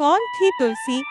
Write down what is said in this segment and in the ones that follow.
कौन थी तुलसी?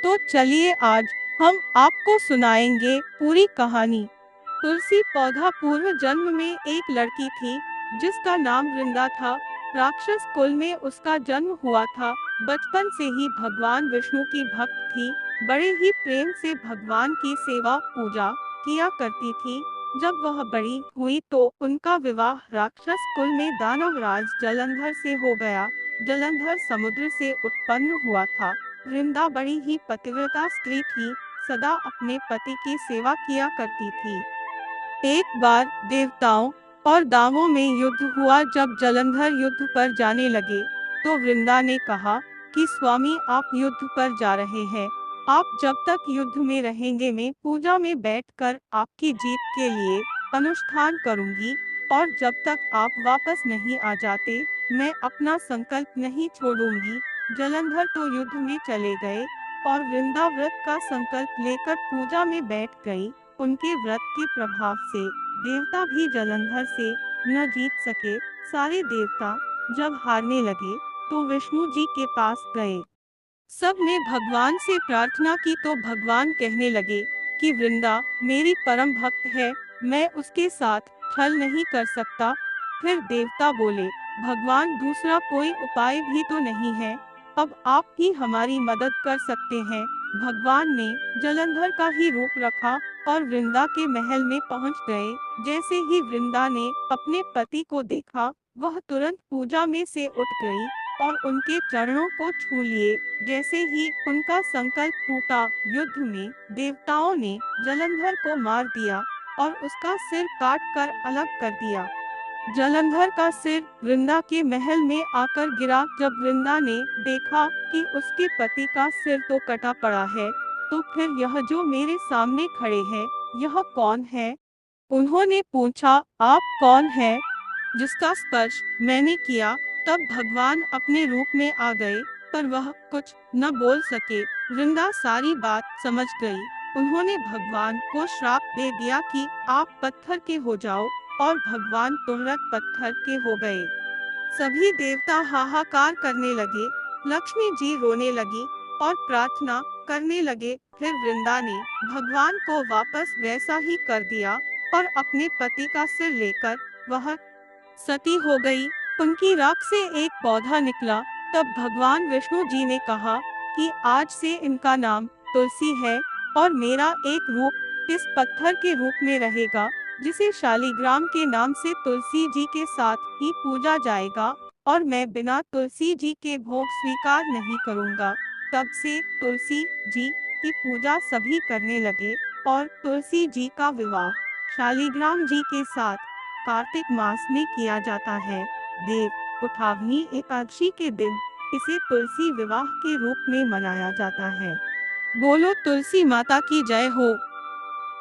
तो चलिए आज हम आपको सुनाएंगे पूरी कहानी। तुलसी पौधा पूर्व जन्म में एक लड़की थी जिसका नाम वृंदा था। राक्षस कुल में उसका जन्म हुआ था। बचपन से ही भगवान विष्णु की भक्त थी। बड़े ही प्रेम से भगवान की सेवा पूजा किया करती थी। जब वह बड़ी हुई तो उनका विवाह राक्षस कुल में दानवराज जलंधर से हो गया। जलंधर समुद्र से उत्पन्न हुआ था। वृंदा बड़ी ही पतिव्रता स्त्री थी, सदा अपने पति की सेवा किया करती थी। एक बार देवताओं और दानवों में युद्ध हुआ। जब जलंधर युद्ध पर जाने लगे तो वृंदा ने कहा कि स्वामी, आप युद्ध पर जा रहे हैं, आप जब तक युद्ध में रहेंगे मैं पूजा में बैठकर आपकी जीत के लिए अनुष्ठान करूंगी, और जब तक आप वापस नहीं आ जाते मैं अपना संकल्प नहीं छोड़ूंगी। जलंधर तो युद्ध में चले गए और वृंदा व्रत का संकल्प लेकर पूजा में बैठ गई। उनके व्रत के प्रभाव से देवता भी जलंधर से न जीत सके। सारे देवता जब हारने लगे तो विष्णु जी के पास गए। सब ने भगवान से प्रार्थना की तो भगवान कहने लगे कि वृंदा मेरी परम भक्त है, मैं उसके साथ छल नहीं कर सकता। फिर देवता बोले, भगवान दूसरा कोई उपाय भी तो नहीं है, अब आप ही हमारी मदद कर सकते हैं। भगवान ने जलंधर का ही रूप रखा और वृंदा के महल में पहुंच गए। जैसे ही वृंदा ने अपने पति को देखा, वह तुरंत पूजा में से उठ गई और उनके चरणों को छू लिए। जैसे ही उनका संकल्प टूटा, युद्ध में देवताओं ने जलंधर को मार दिया और उसका सिर काट कर अलग कर दिया। जलंधर का सिर वृंदा के महल में आकर गिरा। जब वृंदा ने देखा कि उसके पति का सिर तो कटा पड़ा है, तो फिर यह जो मेरे सामने खड़े हैं, यह कौन है? उन्होंने पूछा, आप कौन हैं जिसका स्पर्श मैंने किया? तब भगवान अपने रूप में आ गए, पर वह कुछ न बोल सके। वृंदा सारी बात समझ गई। उन्होंने भगवान को श्राप दे दिया कि आप पत्थर के हो जाओ, और भगवान तुरंत पत्थर के हो गए। सभी देवता हाहाकार करने लगे। लक्ष्मी जी रोने लगी और प्रार्थना करने लगे। फिर वृंदा ने भगवान को वापस वैसा ही कर दिया और अपने पति का सिर लेकर वह सती हो गई। उनकी राख से एक पौधा निकला। तब भगवान विष्णु जी ने कहा कि आज से इनका नाम तुलसी है और मेरा एक रूप इस पत्थर के रूप में रहेगा, जिसे शालिग्राम के नाम से तुलसी जी के साथ ही पूजा जाएगा, और मैं बिना तुलसी जी के भोग स्वीकार नहीं करूंगा। तब से तुलसी जी की पूजा सभी करने लगे और तुलसी जी का विवाह शालिग्राम जी के साथ कार्तिक मास में किया जाता है। देव उठावनी एकादशी के दिन इसे तुलसी विवाह के रूप में मनाया जाता है। बोलो तुलसी माता की जय हो।